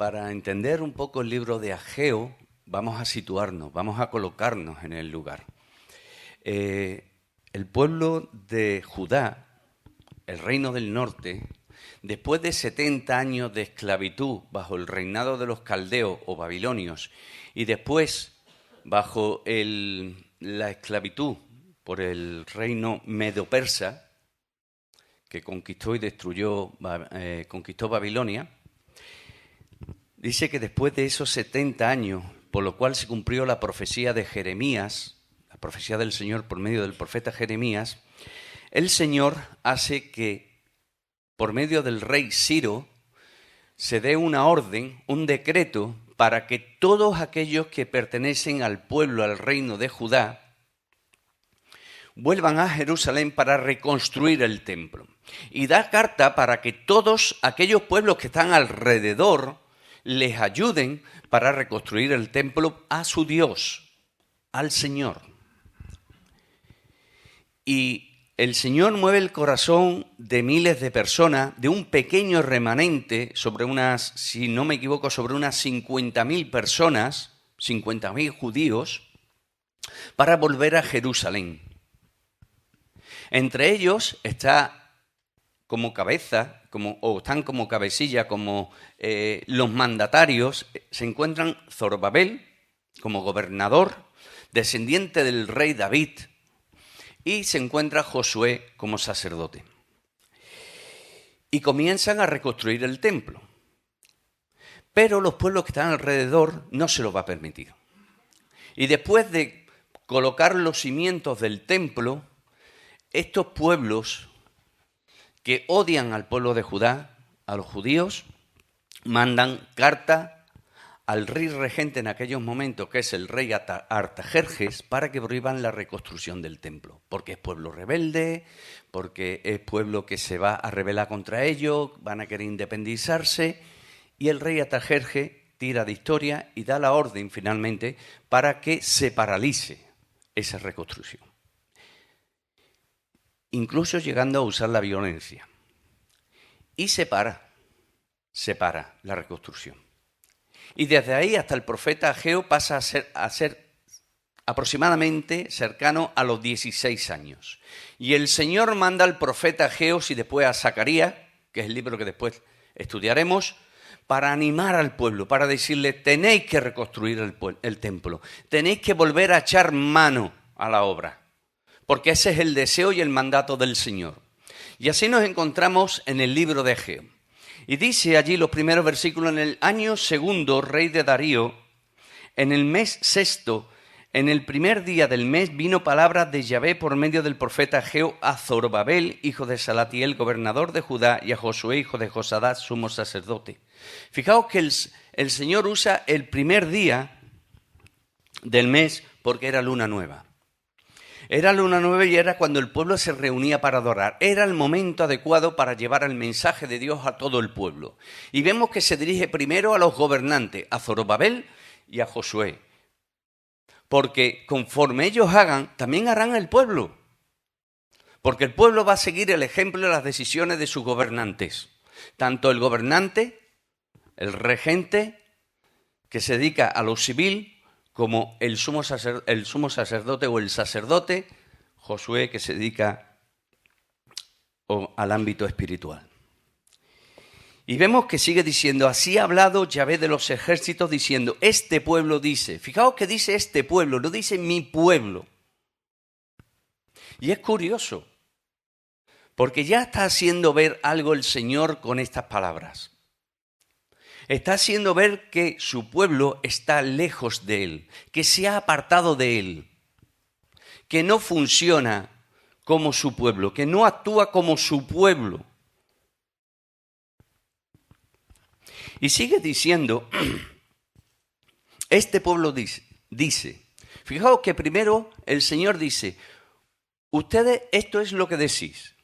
para entender un poco el libro de Ageo, vamos a situarnos, vamos a colocarnos en el lugar. El pueblo de Judá, el reino del norte, después de 70 años de esclavitud bajo el reinado de los caldeos o babilonios y después bajo la esclavitud por el reino medo-persa, que conquistó y destruyó, conquistó Babilonia, dice que después de esos 70 años, por lo cual se cumplió la profecía de Jeremías, la profecía del Señor por medio del profeta Jeremías, el Señor hace que, por medio del rey Ciro, se dé una orden, un decreto, para que todos aquellos que pertenecen al pueblo, al reino de Judá, vuelvan a Jerusalén para reconstruir el templo. Y da carta para que todos aquellos pueblos que están alrededor les ayuden para reconstruir el templo a su Dios, al Señor. Y el Señor mueve el corazón de miles de personas, de un pequeño remanente, sobre unas, si no me equivoco, sobre unas 50.000 personas, 50.000 judíos, para volver a Jerusalén. Entre ellos está como cabeza, o están como cabecilla, como los mandatarios, se encuentran Zorobabel como gobernador, descendiente del rey David, y se encuentra Josué como sacerdote. Y comienzan a reconstruir el templo. Pero los pueblos que están alrededor no se lo va a permitir. Y después de colocar los cimientos del templo, estos pueblos que odian al pueblo de Judá, a los judíos, mandan carta al rey regente en aquellos momentos, que es el rey Artajerjes, para que prohíban la reconstrucción del templo, porque es pueblo rebelde, porque es pueblo que se va a rebelar contra ellos, van a querer independizarse, y el rey Artajerjes tira de historia y da la orden finalmente para que se paralice esa reconstrucción, incluso llegando a usar la violencia. Y se para la reconstrucción. Y desde ahí hasta el profeta Ageo pasa a ser aproximadamente cercano a los 16 años. Y el Señor manda al profeta Ageo y después a Zacarías, que es el libro que después estudiaremos, para animar al pueblo, para decirle: tenéis que reconstruir el templo, tenéis que volver a echar mano a la obra, porque ese es el deseo y el mandato del Señor. Y así nos encontramos en el libro de Ageo. Y dice allí los primeros versículos: en el año segundo, rey de Darío, en el mes sexto, en el primer día del mes, vino palabra de Yahvé por medio del profeta Ageo a Zorobabel, hijo de Salatiel, gobernador de Judá, y a Josué, hijo de Josadá, sumo sacerdote. Fijaos que el Señor usa el primer día del mes porque era luna nueva. Era luna nueva y era cuando el pueblo se reunía para adorar. Era el momento adecuado para llevar el mensaje de Dios a todo el pueblo. Y vemos que se dirige primero a los gobernantes, a Zorobabel y a Josué. Porque conforme ellos hagan, también harán el pueblo. Porque el pueblo va a seguir el ejemplo de las decisiones de sus gobernantes. Tanto el gobernante, el regente, que se dedica a lo civil, como el sumo sacerdote o el sacerdote, Josué, que se dedica al ámbito espiritual. Y vemos que sigue diciendo: así ha hablado Yahvé de los ejércitos, diciendo: este pueblo dice. Fijaos que dice este pueblo, no dice mi pueblo. Y es curioso, porque ya está haciendo ver algo el Señor con estas palabras. Está haciendo ver que su pueblo está lejos de él, que se ha apartado de él, que no funciona como su pueblo, que no actúa como su pueblo. Y sigue diciendo, este pueblo dice, fijaos que primero el Señor dice: ustedes esto es lo que decís.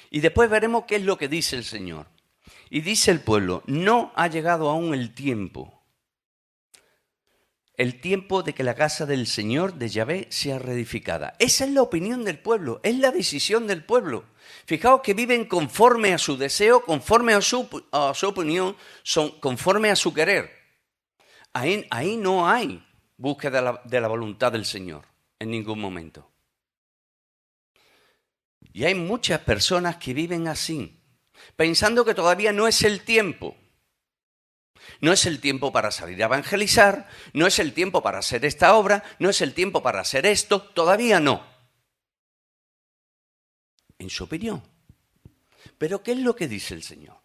Y después veremos qué es lo que dice el Señor. Y dice el pueblo: no ha llegado aún el tiempo. el tiempo de que la casa del Señor de Yahvé sea reedificada. Esa es la opinión del pueblo, es la decisión del pueblo. Fijaos que viven conforme a su deseo, conforme a su opinión, conforme a su querer. Ahí no hay búsqueda de la voluntad del Señor en ningún momento. Y hay muchas personas que viven así, pensando que todavía no es el tiempo. No es el tiempo para salir a evangelizar, no es el tiempo para hacer esta obra, no es el tiempo para hacer esto, todavía no. En su opinión. Pero ¿qué es lo que dice el Señor?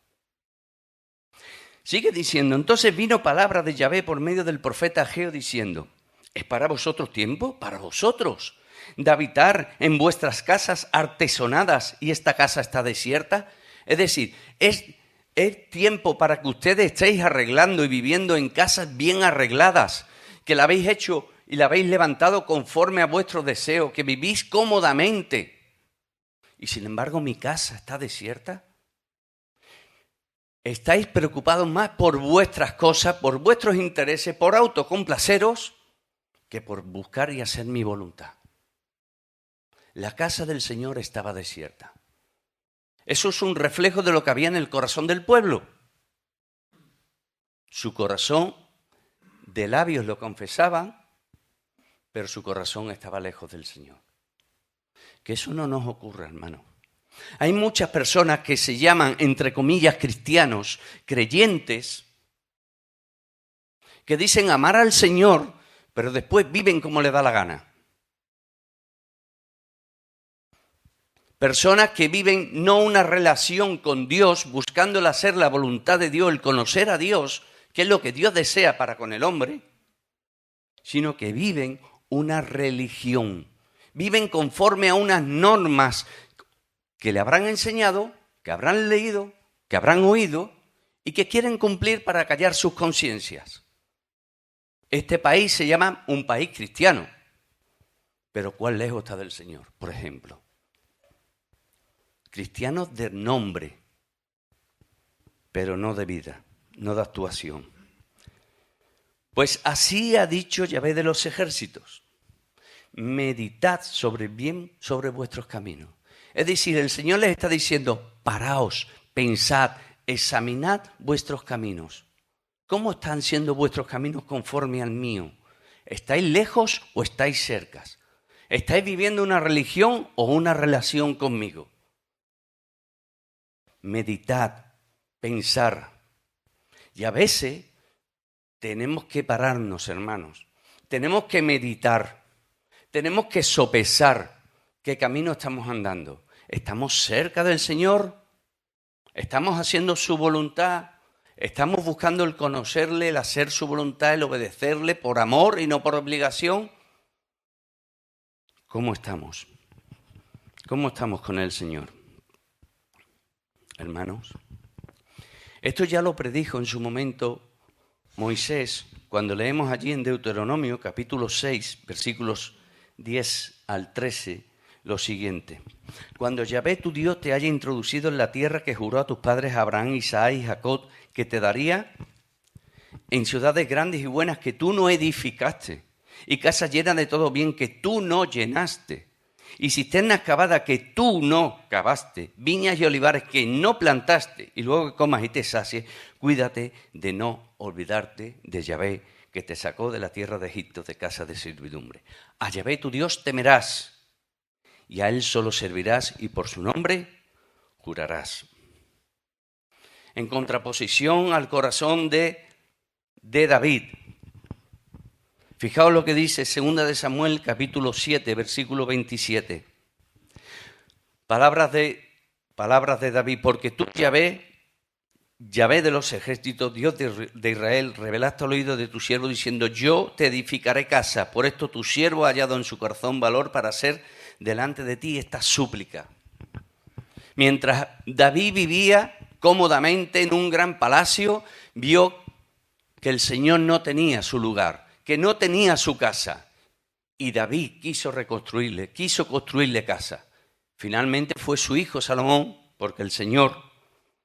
Sigue diciendo, entonces vino palabra de Yahvé por medio del profeta Ageo diciendo, ¿es para vosotros tiempo? Para vosotros, de habitar en vuestras casas artesonadas y esta casa está desierta. Es decir, es tiempo para que ustedes estéis arreglando y viviendo en casas bien arregladas, que la habéis hecho y la habéis levantado conforme a vuestros deseos, que vivís cómodamente. Y sin embargo mi casa está desierta. ¿Estáis preocupados más por vuestras cosas, por vuestros intereses, por autocomplaceros, que por buscar y hacer mi voluntad? La casa del Señor estaba desierta. Eso es un reflejo de lo que había en el corazón del pueblo. Su corazón, de labios lo confesaban, pero su corazón estaba lejos del Señor. Que eso no nos ocurra, hermano. Hay muchas personas que se llaman, entre comillas, cristianos, creyentes, que dicen amar al Señor, pero después viven como les da la gana. Personas que viven no una relación con Dios, buscando el hacer la voluntad de Dios, el conocer a Dios, que es lo que Dios desea para con el hombre, sino que viven una religión. Viven conforme a unas normas que le habrán enseñado, que habrán leído, que habrán oído y que quieren cumplir para callar sus conciencias. Este país se llama un país cristiano, pero ¿cuán lejos está del Señor? Por ejemplo, cristianos de nombre, pero no de vida, no de actuación. Pues así ha dicho Yahvé de los ejércitos. Meditad bien sobre vuestros caminos. Es decir, el Señor les está diciendo, paraos, pensad, examinad vuestros caminos. ¿Cómo están siendo vuestros caminos conforme al mío? ¿Estáis lejos o estáis cerca? ¿Estáis viviendo una religión o una relación conmigo? Meditad, pensar. Y a veces tenemos que pararnos, hermanos. Tenemos que meditar. Tenemos que sopesar qué camino estamos andando. ¿Estamos cerca del Señor? ¿Estamos haciendo su voluntad? ¿Estamos buscando el conocerle, el hacer su voluntad, el obedecerle por amor y no por obligación? ¿Cómo estamos? ¿Cómo estamos con el Señor? Hermanos, esto ya lo predijo en su momento Moisés, cuando leemos allí en Deuteronomio capítulo 6, versículos 10 al 13, lo siguiente. Cuando Yahvé tu Dios te haya introducido en la tierra que juró a tus padres Abraham, Isaac y Jacob, que te daría en ciudades grandes y buenas que tú no edificaste, y casas llenas de todo bien que tú no llenaste, y cisternas cavadas que tú no cavaste, viñas y olivares que no plantaste, y luego que comas y te sacies, cuídate de no olvidarte de Yahvé, que te sacó de la tierra de Egipto, de casa de servidumbre. A Yahvé tu Dios temerás, y a Él solo servirás, y por su nombre jurarás. En contraposición al corazón de David. Fijaos lo que dice 2 de Samuel, capítulo 7, versículo 27. Palabras de David, porque tú, Yahvé de los ejércitos, Dios de Israel, revelaste al oído de tu siervo diciendo, yo te edificaré casa, por esto tu siervo ha hallado en su corazón valor para hacer delante de ti esta súplica. Mientras David vivía cómodamente en un gran palacio, vio que el Señor no tenía su lugar, que no tenía su casa. Y David quiso construirle casa. Finalmente fue su hijo Salomón, porque el Señor,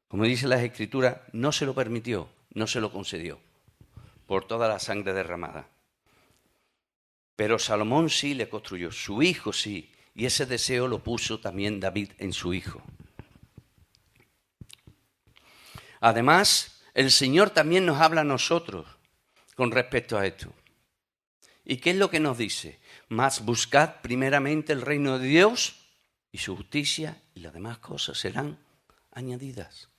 como dicen las Escrituras, no se lo permitió, no se lo concedió, por toda la sangre derramada. Pero Salomón sí le construyó, su hijo sí, y ese deseo lo puso también David en su hijo. Además, el Señor también nos habla a nosotros con respecto a esto. ¿Y qué es lo que nos dice? Mas buscad primeramente el reino de Dios y su justicia, y las demás cosas serán añadidas.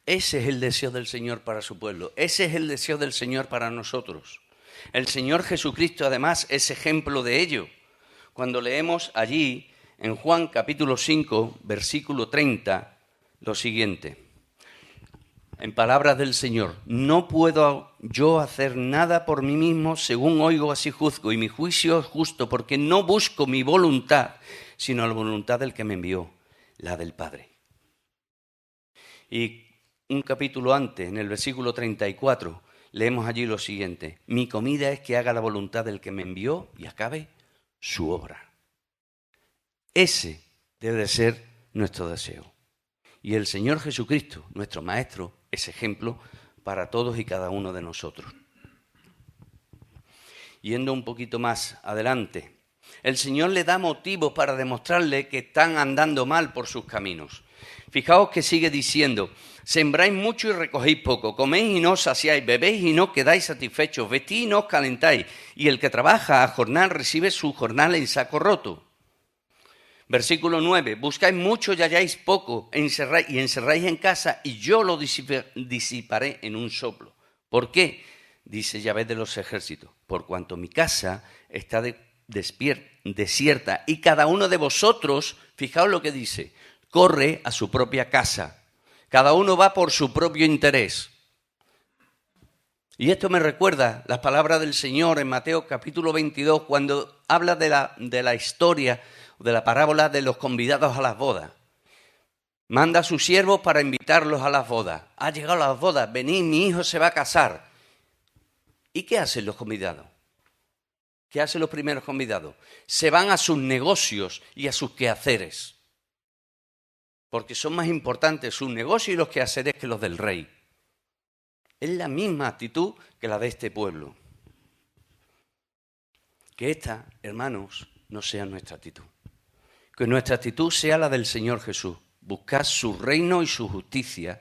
Ese es el deseo del Señor para su pueblo. Ese es el deseo del Señor para nosotros. El Señor Jesucristo, además, es ejemplo de ello. Cuando leemos allí, en Juan capítulo 5, versículo 30, lo siguiente. En palabras del Señor, no puedo yo hacer nada por mí mismo, según oigo así juzgo, y mi juicio es justo, porque no busco mi voluntad, sino la voluntad del que me envió, la del Padre. Y un capítulo antes, en el versículo 34, leemos allí lo siguiente. Mi comida es que haga la voluntad del que me envió y acabe su obra. Ese debe de ser nuestro deseo. Y el Señor Jesucristo, nuestro Maestro, es ejemplo para todos y cada uno de nosotros. Yendo un poquito más adelante, el Señor le da motivos para demostrarle que están andando mal por sus caminos. Fijaos que sigue diciendo, sembráis mucho y recogéis poco, coméis y no os saciáis, bebéis y no quedáis satisfechos, vestís y no os calentáis, y el que trabaja a jornal recibe su jornal en saco roto. Versículo 9, buscáis mucho y halláis poco, encerráis en casa y yo lo disiparé en un soplo. ¿Por qué? Dice Yahvé de los ejércitos, por cuanto mi casa está desierta y cada uno de vosotros, fijaos lo que dice, corre a su propia casa. Cada uno va por su propio interés. Y esto me recuerda las palabras del Señor en Mateo capítulo 22, cuando habla de la historia, de la parábola de los convidados a las bodas. Manda a sus siervos para invitarlos a las bodas. Ha llegado a las bodas, venid, mi hijo se va a casar. ¿Y qué hacen los convidados? ¿Qué hacen los primeros convidados? Se van a sus negocios y a sus quehaceres. Porque son más importantes sus negocios y los quehaceres que los del rey. Es la misma actitud que la de este pueblo. Que esta, hermanos, no sea nuestra actitud. Que nuestra actitud sea la del Señor Jesús. Buscar su reino y su justicia,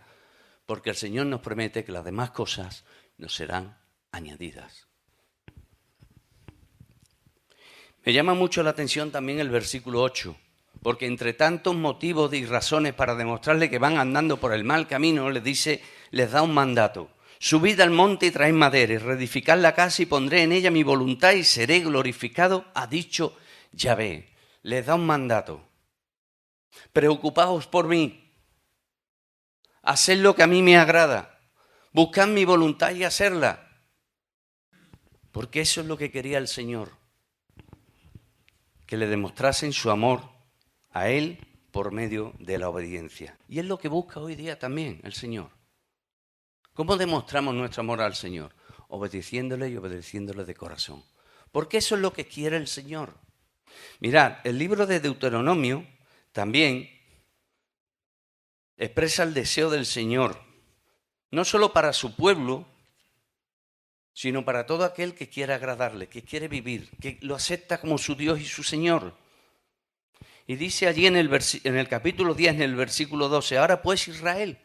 porque el Señor nos promete que las demás cosas nos serán añadidas. Me llama mucho la atención también el versículo 8, porque entre tantos motivos y razones para demostrarle que van andando por el mal camino, les da un mandato. Subid al monte y traed madera, y reedificad la casa y pondré en ella mi voluntad y seré glorificado, ha dicho Yahvé. Les da un mandato. Preocupaos por mí. Haced lo que a mí me agrada. Buscad mi voluntad y hacerla. Porque eso es lo que quería el Señor. Que le demostrasen su amor a Él por medio de la obediencia. Y es lo que busca hoy día también el Señor. ¿Cómo demostramos nuestro amor al Señor? Obedeciéndole y obedeciéndole de corazón. Porque eso es lo que quiere el Señor. Mirad, el libro de Deuteronomio también expresa el deseo del Señor, no solo para su pueblo, sino para todo aquel que quiera agradarle, que quiere vivir, que lo acepta como su Dios y su Señor. Y dice allí en el capítulo 10, en el versículo 12, ahora pues Israel,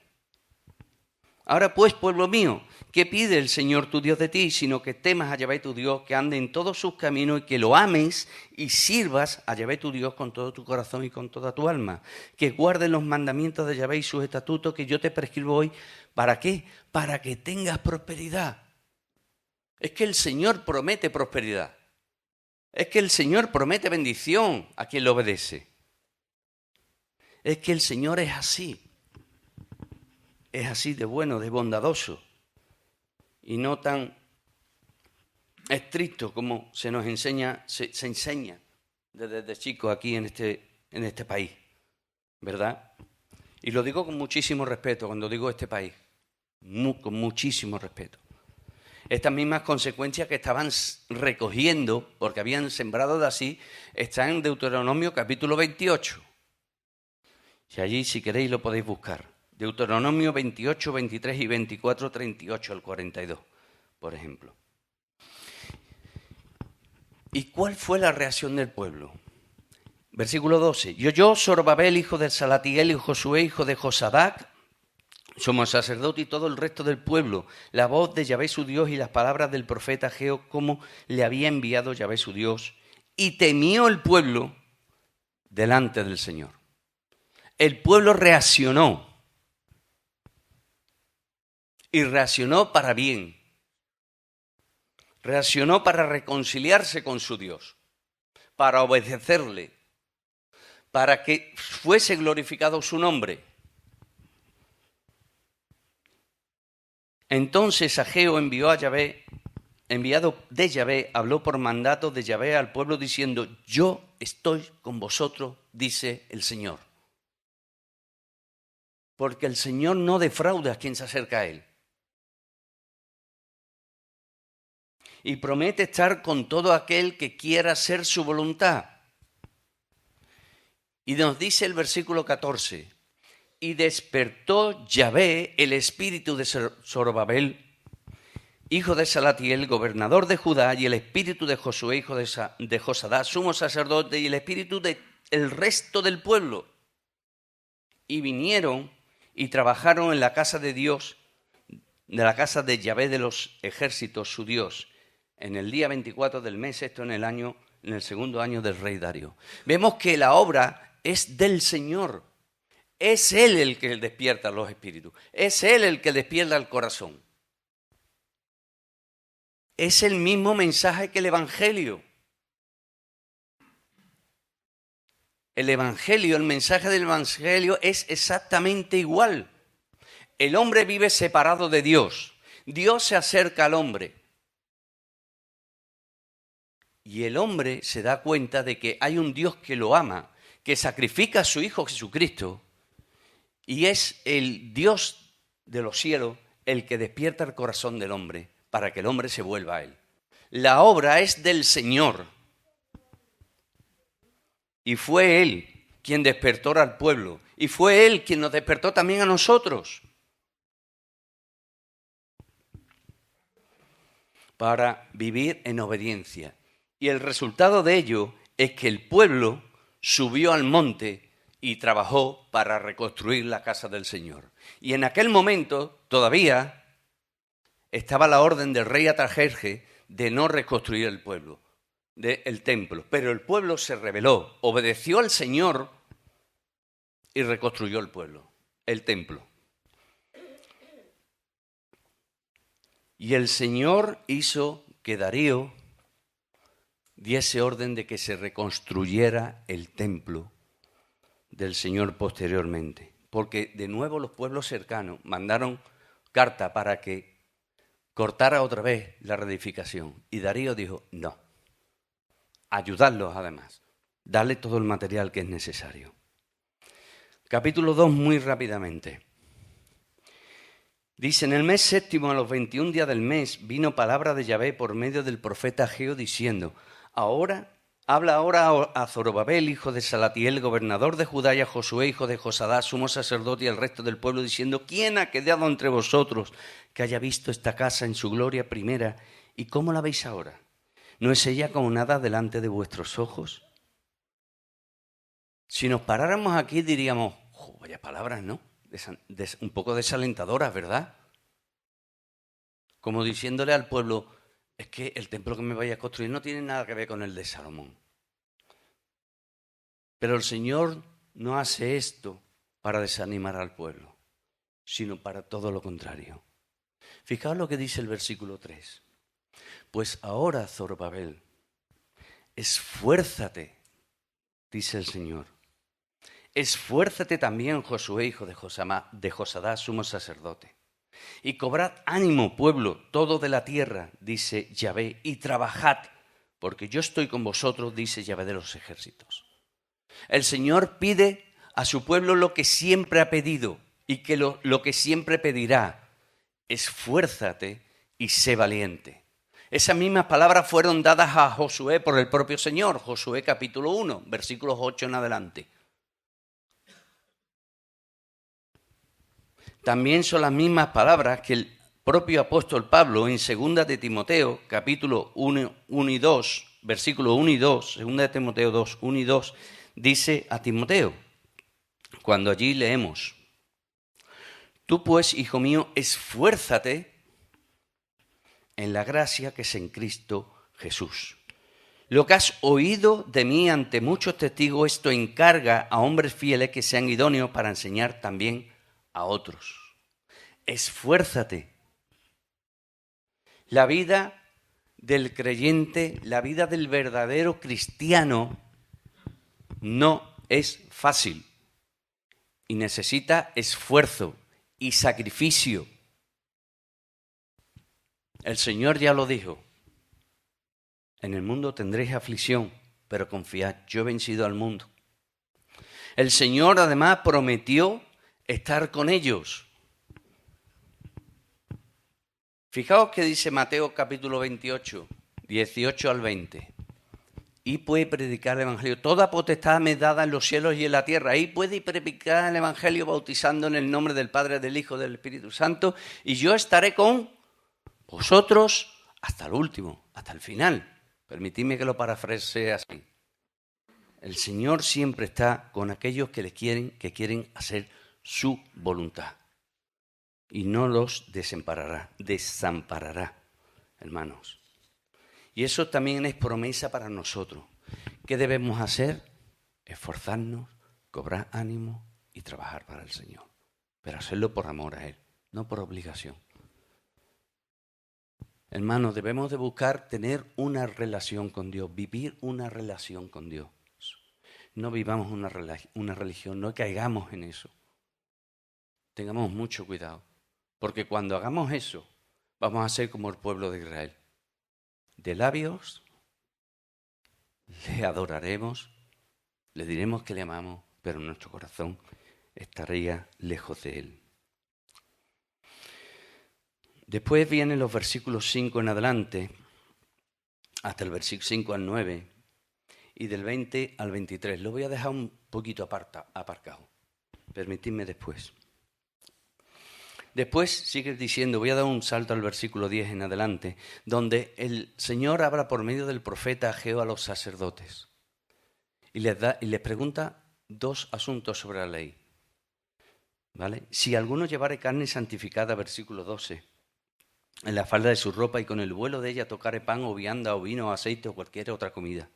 ahora pues pueblo mío, ¿qué pide el Señor tu Dios de ti? Sino que temas a Yahvé tu Dios, que ande en todos sus caminos y que lo ames y sirvas a Yahvé tu Dios con todo tu corazón y con toda tu alma. Que guardes los mandamientos de Yahvé y sus estatutos que yo te prescribo hoy. ¿Para qué? Para que tengas prosperidad. Es que el Señor promete prosperidad. Es que el Señor promete bendición a quien le obedece. Es que el Señor es así. Es así de bueno, de bondadoso. Y no tan estricto como se nos enseña, se enseña desde chicos aquí en este país. ¿Verdad? Y lo digo con muchísimo respeto cuando digo este país. Con muchísimo respeto. Estas mismas consecuencias que estaban recogiendo, porque habían sembrado de así, están en Deuteronomio capítulo 28. Y allí, si queréis, lo podéis buscar. Deuteronomio 28, 23 y 24, 38 al 42, por ejemplo. ¿Y cuál fue la reacción del pueblo? Versículo 12. Y oyó Zorobabel, hijo de Salatiel, y Josué, hijo de Josadac, sumo sacerdote, y todo el resto del pueblo, la voz de Yahvé su Dios y las palabras del profeta Ageo, como le había enviado Yahvé su Dios. Y temió el pueblo delante del Señor. El pueblo reaccionó. Y reaccionó para bien. Reaccionó para reconciliarse con su Dios, para obedecerle, para que fuese glorificado su nombre. Entonces Ageo envió a Yahvé, enviado de Yahvé, habló por mandato de Yahvé al pueblo diciendo: yo estoy con vosotros, dice el Señor. Porque el Señor no defrauda a quien se acerca a Él. Y promete estar con todo aquel que quiera hacer su voluntad. Y nos dice el versículo 14: y despertó Yahvé el espíritu de Zorobabel, hijo de Salatiel, gobernador de Judá, y el espíritu de Josué, hijo de Josadá, sumo sacerdote, y el espíritu del resto del pueblo. Y vinieron y trabajaron en la casa de Dios, de la casa de Yahvé de los ejércitos, su Dios, en el día 24 del mes, esto en el segundo año del rey Darío. Vemos que la obra es del Señor. Es Él el que despierta los espíritus. Es Él el que despierta el corazón. Es el mismo mensaje que el Evangelio. El Evangelio, el mensaje del Evangelio es exactamente igual. El hombre vive separado de Dios. Dios se acerca al hombre. Y el hombre se da cuenta de que hay un Dios que lo ama, que sacrifica a su Hijo Jesucristo. Y es el Dios de los cielos el que despierta el corazón del hombre para que el hombre se vuelva a Él. La obra es del Señor. Y fue Él quien despertó al pueblo. Y fue Él quien nos despertó también a nosotros. Para vivir en obediencia. Y el resultado de ello es que el pueblo subió al monte y trabajó para reconstruir la casa del Señor. Y en aquel momento todavía estaba la orden del rey Artajerjes de no reconstruir el pueblo, el templo. Pero el pueblo se rebeló, obedeció al Señor y reconstruyó el pueblo, el templo. Y el Señor hizo que Darío diese orden de que se reconstruyera el templo del Señor posteriormente. Porque de nuevo los pueblos cercanos mandaron carta para que cortara otra vez la reedificación. Y Darío dijo: no, ayudarlos además, darle todo el material que es necesario. Capítulo 2, muy rápidamente. Dice: en el mes séptimo, a los 21 días del mes, vino palabra de Yahvé por medio del profeta Ageo diciendo: habla ahora a Zorobabel, hijo de Salatiel, gobernador de Judá, y a Josué, hijo de Josadá, sumo sacerdote, y al resto del pueblo, diciendo: ¿quién ha quedado entre vosotros que haya visto esta casa en su gloria primera? ¿Y cómo la veis ahora? ¿No es ella como nada delante de vuestros ojos? Si nos paráramos aquí diríamos: vaya palabras, ¿no? Un poco desalentadoras, ¿verdad? Como diciéndole al pueblo: es que el templo que me vaya a construir no tiene nada que ver con el de Salomón. Pero el Señor no hace esto para desanimar al pueblo, sino para todo lo contrario. Fijaos lo que dice el versículo 3. Pues ahora, Zorobabel, esfuérzate, dice el Señor. Esfuérzate también, Josué, hijo de Josadá, sumo sacerdote. Y cobrad ánimo, pueblo, todo de la tierra, dice Yahvé, y trabajad, porque yo estoy con vosotros, dice Yahvé de los ejércitos. El Señor pide a su pueblo lo que siempre ha pedido y que lo que siempre pedirá: esfuérzate y sé valiente. Esas mismas palabras fueron dadas a Josué por el propio Señor. Josué capítulo 1, versículos 8 en adelante. También son las mismas palabras que el propio apóstol Pablo en 2 de Timoteo, capítulo 1 y 2, versículos 1 y 2, 2 de Timoteo 2, 1 y 2, dice a Timoteo, cuando allí leemos, tú pues, hijo mío, esfuérzate en la gracia que es en Cristo Jesús. Lo que has oído de mí ante muchos testigos, esto encarga a hombres fieles que sean idóneos para enseñar también a otros. Esfuérzate. La vida del creyente, la vida del verdadero cristiano no es fácil y necesita esfuerzo y sacrificio. El Señor ya lo dijo. En el mundo tendréis aflicción, pero confiad, yo he vencido al mundo. El Señor además prometió estar con ellos. Fijaos que dice Mateo capítulo 28, 18 al 20. Y puede predicar el Evangelio. Toda potestad me es dada en los cielos y en la tierra. Ahí puede predicar el Evangelio bautizando en el nombre del Padre, del Hijo, del Espíritu Santo. Y yo estaré con vosotros hasta el último, hasta el final. Permitidme que lo parafrasee así. El Señor siempre está con aquellos que quieren hacer su voluntad. Y no los desamparará, hermanos. Y eso también es promesa para nosotros. ¿Qué debemos hacer? Esforzarnos, cobrar ánimo y trabajar para el Señor. Pero hacerlo por amor a Él, no por obligación. Hermanos, debemos de buscar tener una relación con Dios, vivir una relación con Dios. No vivamos una religión, no caigamos en eso. Tengamos mucho cuidado, porque cuando hagamos eso, vamos a ser como el pueblo de Israel. De labios le adoraremos, le diremos que le amamos, pero nuestro corazón estaría lejos de Él. Después vienen los versículos 5 en adelante, hasta el versículo 5 al 9, y del 20 al 23. Lo voy a dejar un poquito aparcado. Permitidme después. Después sigue diciendo, voy a dar un salto al versículo 10 en adelante, donde el Señor habla por medio del profeta Ageo a los sacerdotes. Y les pregunta dos asuntos sobre la ley. ¿Vale? Si alguno llevare carne santificada, versículo 12, en la falda de su ropa y con el vuelo de ella tocare pan o vianda o vino o aceite o cualquier otra comida,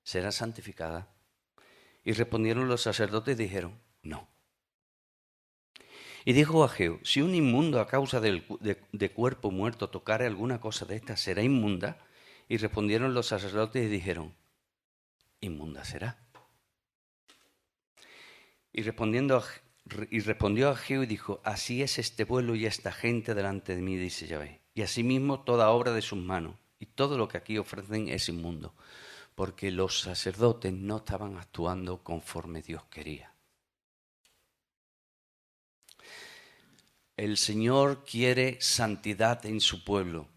¿será santificada? Y respondieron los sacerdotes y dijeron, no. Y dijo Ageo, si un inmundo a causa de cuerpo muerto tocare alguna cosa de esta, ¿será inmunda? Y respondieron los sacerdotes y dijeron, inmunda será. Y respondió Ageo y dijo, así es este pueblo y esta gente delante de mí, dice Yahvé. Y asimismo toda obra de sus manos y todo lo que aquí ofrecen es inmundo, porque los sacerdotes no estaban actuando conforme Dios quería. El Señor quiere santidad en su pueblo.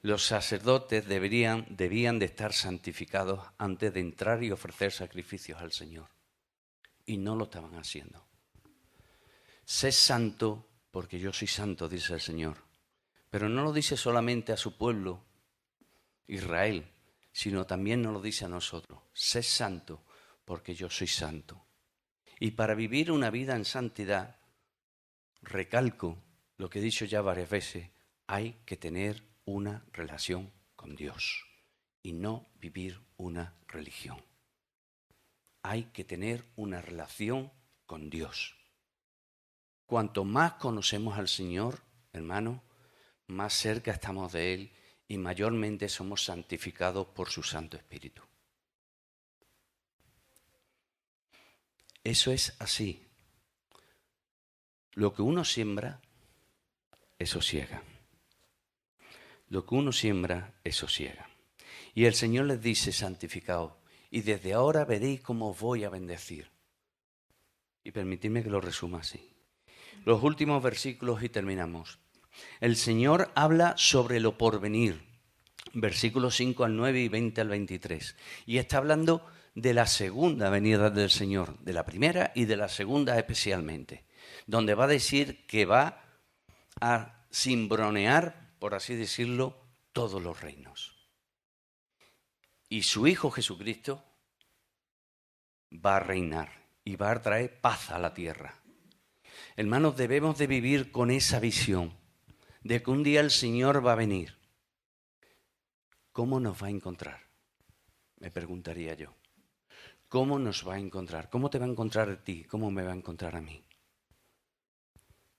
Los sacerdotes debían de estar santificados antes de entrar y ofrecer sacrificios al Señor. Y no lo estaban haciendo. Sé santo porque yo soy santo, dice el Señor. Pero no lo dice solamente a su pueblo, Israel, sino también nos lo dice a nosotros. Sé santo porque yo soy santo. Y para vivir una vida en santidad, recalco lo que he dicho ya varias veces, hay que tener una relación con Dios y no vivir una religión. Hay que tener una relación con Dios. Cuanto más conocemos al Señor, hermano, más cerca estamos de Él y mayormente somos santificados por su Santo Espíritu. Eso es así. Lo que uno siembra, eso ciega. Lo que uno siembra, eso ciega. Y el Señor les dice, santificaos, y desde ahora veréis cómo os voy a bendecir. Y permitidme que lo resuma así. Los últimos versículos y terminamos. El Señor habla sobre lo porvenir, versículos 5 al 9 y 20 al 23. Y está hablando de la segunda venida del Señor, de la primera y de la segunda especialmente, donde va a decir que va a cimbronear, por así decirlo, todos los reinos. Y su Hijo Jesucristo va a reinar y va a traer paz a la tierra. Hermanos, debemos de vivir con esa visión de que un día el Señor va a venir. ¿Cómo nos va a encontrar? Me preguntaría yo. ¿Cómo nos va a encontrar? ¿Cómo te va a encontrar a ti? ¿Cómo me va a encontrar a mí?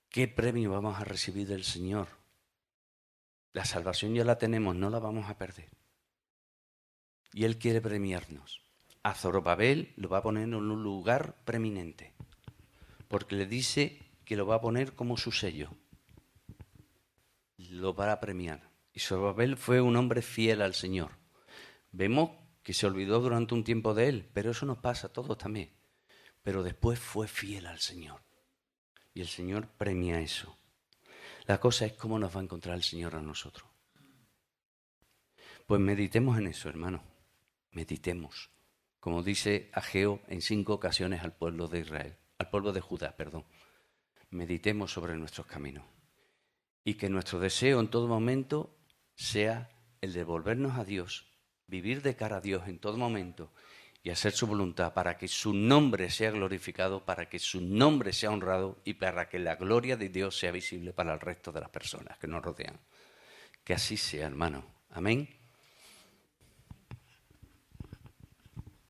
¿Qué premio vamos a recibir del Señor? La salvación ya la tenemos, no la vamos a perder. Y Él quiere premiarnos. A Zorobabel lo va a poner en un lugar preeminente, porque le dice que lo va a poner como su sello. Lo va a premiar. Y Zorobabel fue un hombre fiel al Señor. Vemos que se olvidó durante un tiempo de él, pero eso nos pasa a todos también. Pero después fue fiel al Señor. Y el Señor premia eso. La cosa es cómo nos va a encontrar el Señor a nosotros. Pues meditemos en eso, hermano. Meditemos. Como dice Ageo en 5 ocasiones al pueblo de Israel, al pueblo de Judá, perdón. Meditemos sobre nuestros caminos. Y que nuestro deseo en todo momento sea el de volvernos a Dios, vivir de cara a Dios en todo momento y hacer su voluntad para que su nombre sea glorificado, para que su nombre sea honrado y para que la gloria de Dios sea visible para el resto de las personas que nos rodean. Que así sea, hermano. Amén.